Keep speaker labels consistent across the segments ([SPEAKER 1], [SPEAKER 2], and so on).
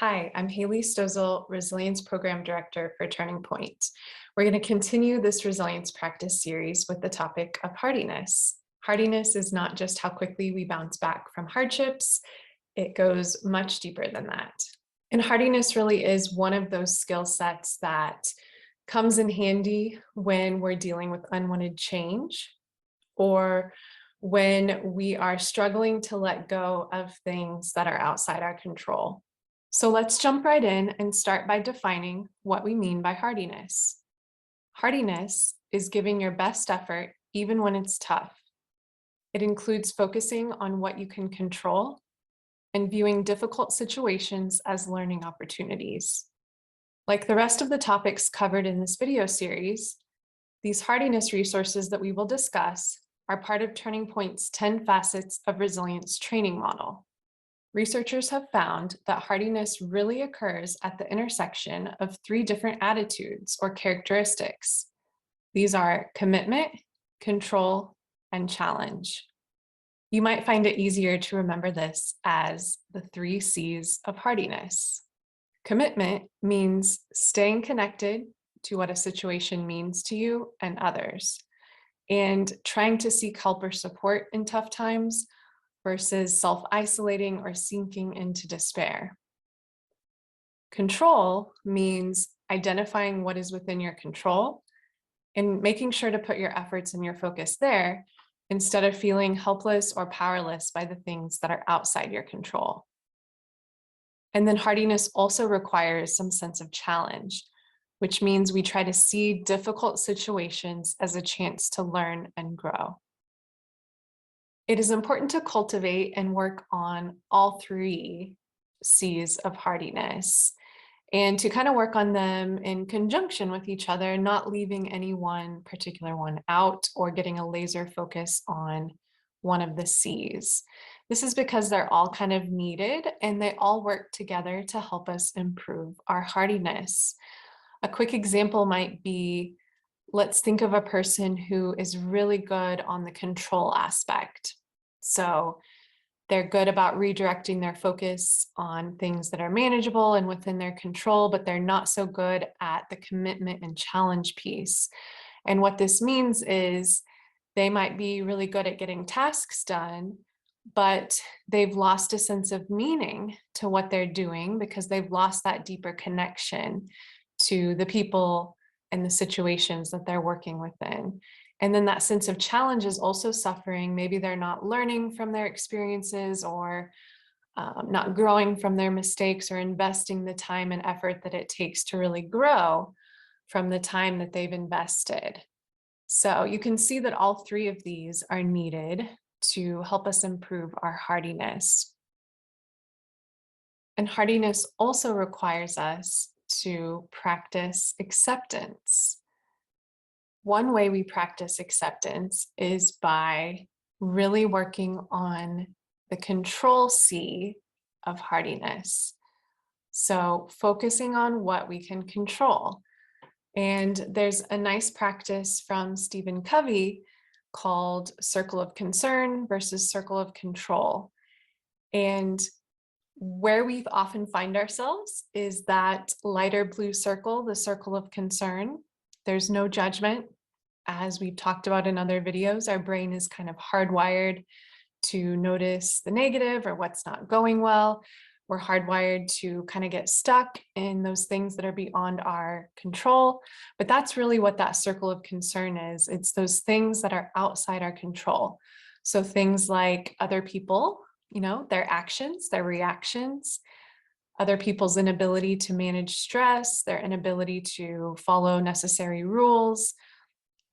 [SPEAKER 1] Hi, I'm Haley Stozel, Resilience Program Director for Turning Point. We're going to continue this resilience practice series with the topic of hardiness. Hardiness is not just how quickly we bounce back from hardships, it goes much deeper than that. And hardiness really is one of those skill sets that comes in handy when we're dealing with unwanted change or when we are struggling to let go of things that are outside our control. So let's jump right in and start by defining what we mean by hardiness. Hardiness is giving your best effort even when it's tough. It includes focusing on what you can control and viewing difficult situations as learning opportunities. Like the rest of the topics covered in this video series, these hardiness resources that we will discuss are part of Turning Point's 10 Facets of Resilience training model. Researchers have found that hardiness really occurs at the intersection of three different attitudes or characteristics. These are commitment, control, and challenge. You might find it easier to remember this as the 3 C's of hardiness. Commitment means staying connected to what a situation means to you and others, and trying to seek help or support in tough times versus self-isolating or sinking into despair. Control means identifying what is within your control and making sure to put your efforts and your focus there instead of feeling helpless or powerless by the things that are outside your control. And then hardiness also requires some sense of challenge, which means we try to see difficult situations as a chance to learn and grow. It is important to cultivate and work on all 3 C's of hardiness and to kind of work on them in conjunction with each other, not leaving any one particular one out or getting a laser focus on one of the C's. This is because they're all kind of needed and they all work together to help us improve our hardiness. A quick example might be, let's think of a person who is really good on the control aspect. So they're good about redirecting their focus on things that are manageable and within their control, but they're not so good at the commitment and challenge piece. And what this means is they might be really good at getting tasks done, but they've lost a sense of meaning to what they're doing because they've lost that deeper connection to the people and the situations that they're working within. And then that sense of challenge is also suffering. Maybe they're not learning from their experiences or not growing from their mistakes or investing the time and effort that it takes to really grow from the time that they've invested. So you can see that all 3 of these are needed to help us improve our hardiness. And hardiness also requires us to practice acceptance. One way we practice acceptance is by really working on the control C of hardiness. So focusing on what we can control. And there's a nice practice from Stephen Covey called circle of concern versus circle of control. And where we often find ourselves is that lighter blue circle, the circle of concern. There's no judgment. As we've talked about in other videos, our brain is kind of hardwired to notice the negative or what's not going well. We're hardwired to kind of get stuck in those things that are beyond our control. But that's really what that circle of concern is. It's those things that are outside our control. So things like other people, their actions, their reactions, other people's inability to manage stress, their inability to follow necessary rules,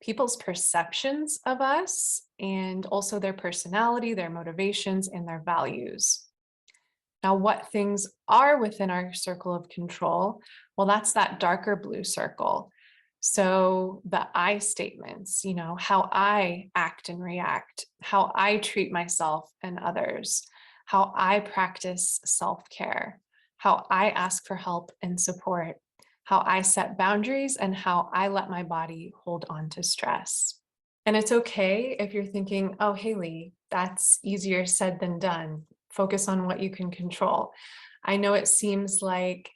[SPEAKER 1] people's perceptions of us, and also their personality, their motivations, and their values. Now, what things are within our circle of control? Well, that's that darker blue circle. So the I statements, how I act and react, how I treat myself and others, how I practice self-care, how I ask for help and support, how I set boundaries, and how I let my body hold on to stress. And it's okay if you're thinking, oh, Haley, that's easier said than done. focus on what you can control. I know it seems like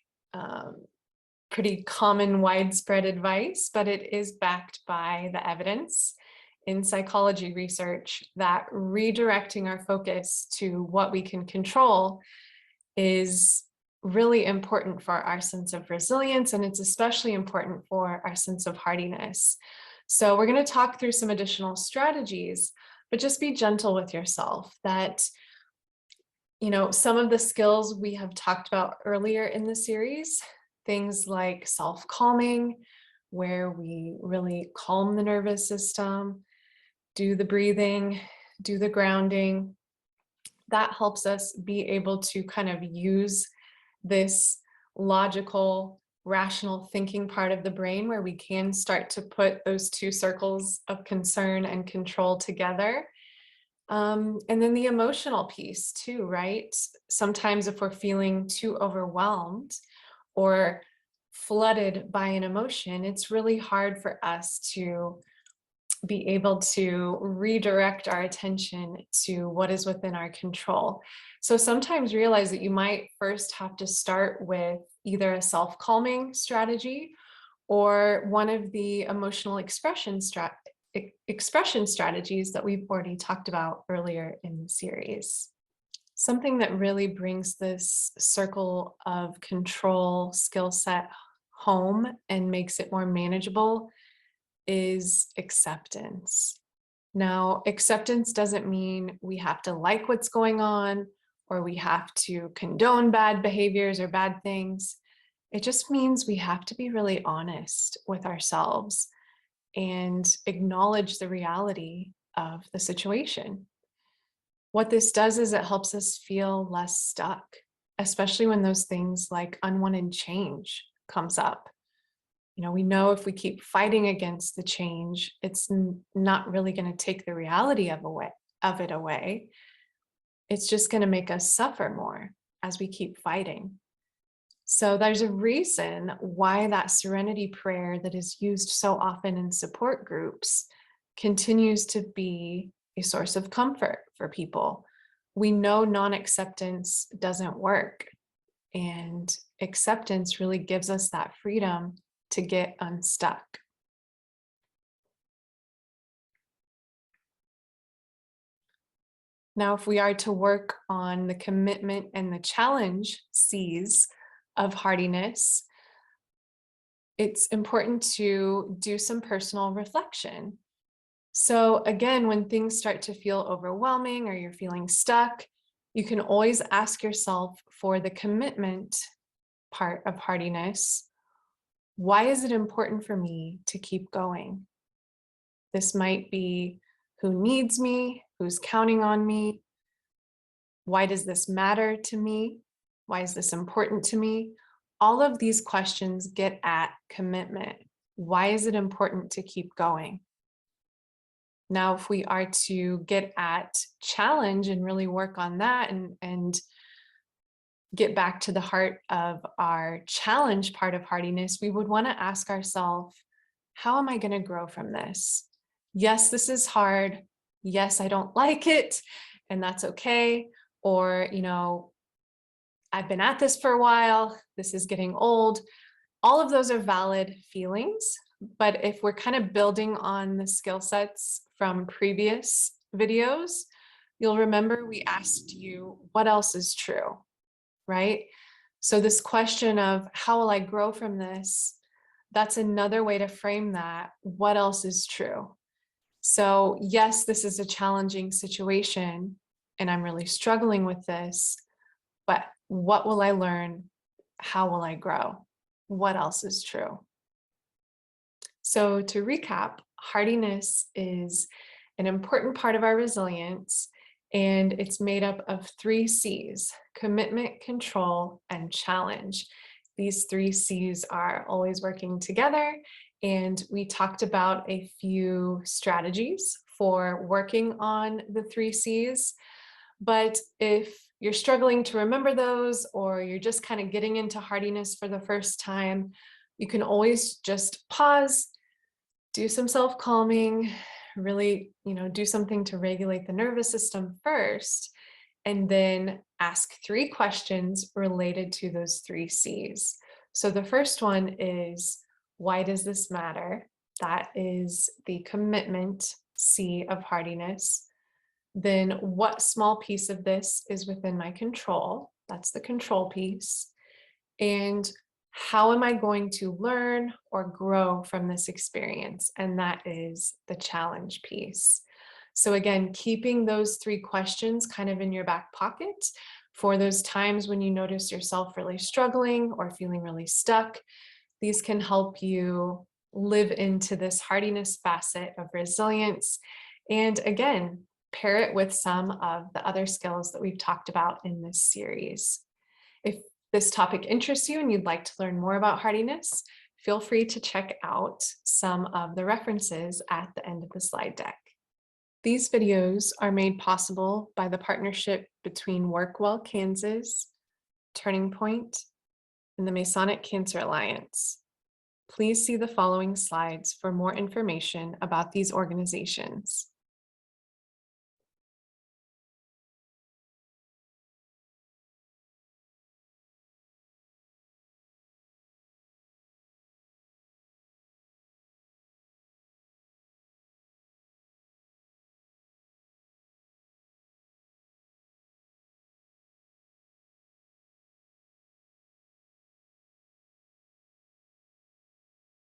[SPEAKER 1] pretty common, widespread advice, but it is backed by the evidence in psychology research that redirecting our focus to what we can control is really important for our sense of resilience, and it's especially important for our sense of hardiness. So we're going to talk through some additional strategies, but just be gentle with yourself that, some of the skills we have talked about earlier in the series, things like self-calming, where we really calm the nervous system, do the breathing, do the grounding, that helps us be able to kind of use this logical, rational thinking part of the brain where we can start to put those two circles of concern and control together. And then the emotional piece too, right? Sometimes if we're feeling too overwhelmed or flooded by an emotion, it's really hard for us to be able to redirect our attention to what is within our control. So sometimes realize that you might first have to start with either a self-calming strategy or one of the emotional expression strategies that we've already talked about earlier in the series. Something that really brings this circle of control skill set home and makes it more manageable is acceptance. Now, acceptance doesn't mean we have to like what's going on or we have to condone bad behaviors or bad things. It just means we have to be really honest with ourselves and acknowledge the reality of the situation. What this does is it helps us feel less stuck, especially when those things like unwanted change comes up. We know if we keep fighting against the change, it's not really going to take the reality of it away. It's just going to make us suffer more as we keep fighting. So there's a reason why that serenity prayer that is used so often in support groups continues to be a source of comfort for people. We know non-acceptance doesn't work, and acceptance really gives us that freedom to get unstuck. Now, if we are to work on the commitment and the challenge C's of hardiness, it's important to do some personal reflection. So again, when things start to feel overwhelming or you're feeling stuck, you can always ask yourself for the commitment part of hardiness. Why is it important for me to keep going? This might be who needs me, who's counting on me. Why does this matter to me? Why is this important to me? All of these questions get at commitment. Why is it important to keep going? Now, if we are to get at challenge and really work on that and get back to the heart of our challenge part of hardiness, we would want to ask ourselves, how am I going to grow from this? Yes, this is hard. Yes, I don't like it, and that's okay. Or, I've been at this for a while. This is getting old. All of those are valid feelings. But if we're kind of building on the skill sets from previous videos, you'll remember we asked you, what else is true? Right? So this question of how will I grow from this? That's another way to frame that. What else is true? So yes, this is a challenging situation and I'm really struggling with this, but what will I learn? How will I grow? What else is true? So to recap, hardiness is an important part of our resilience, and it's made up of 3 C's: commitment, control, and challenge. These 3 C's are always working together, and we talked about a few strategies for working on the 3 C's. But if you're struggling to remember those, or you're just kind of getting into hardiness for the first time, you can always just pause, do some self-calming, really, do something to regulate the nervous system first, and then ask 3 questions related to those 3 C's. So the first one is, why does this matter? That is the commitment C of hardiness. Then what small piece of this is within my control? That's the control piece. And how am I going to learn or grow from this experience? And that is the challenge piece. So again, keeping those 3 questions kind of in your back pocket for those times when you notice yourself really struggling or feeling really stuck. These can help you live into this hardiness facet of resilience. And again, pair it with some of the other skills that we've talked about in this series. If this topic interests you and you'd like to learn more about hardiness, feel free to check out some of the references at the end of the slide deck. These videos are made possible by the partnership between Workwell, Kansas, Turning Point, and the Masonic Cancer Alliance. Please see the following slides for more information about these organizations.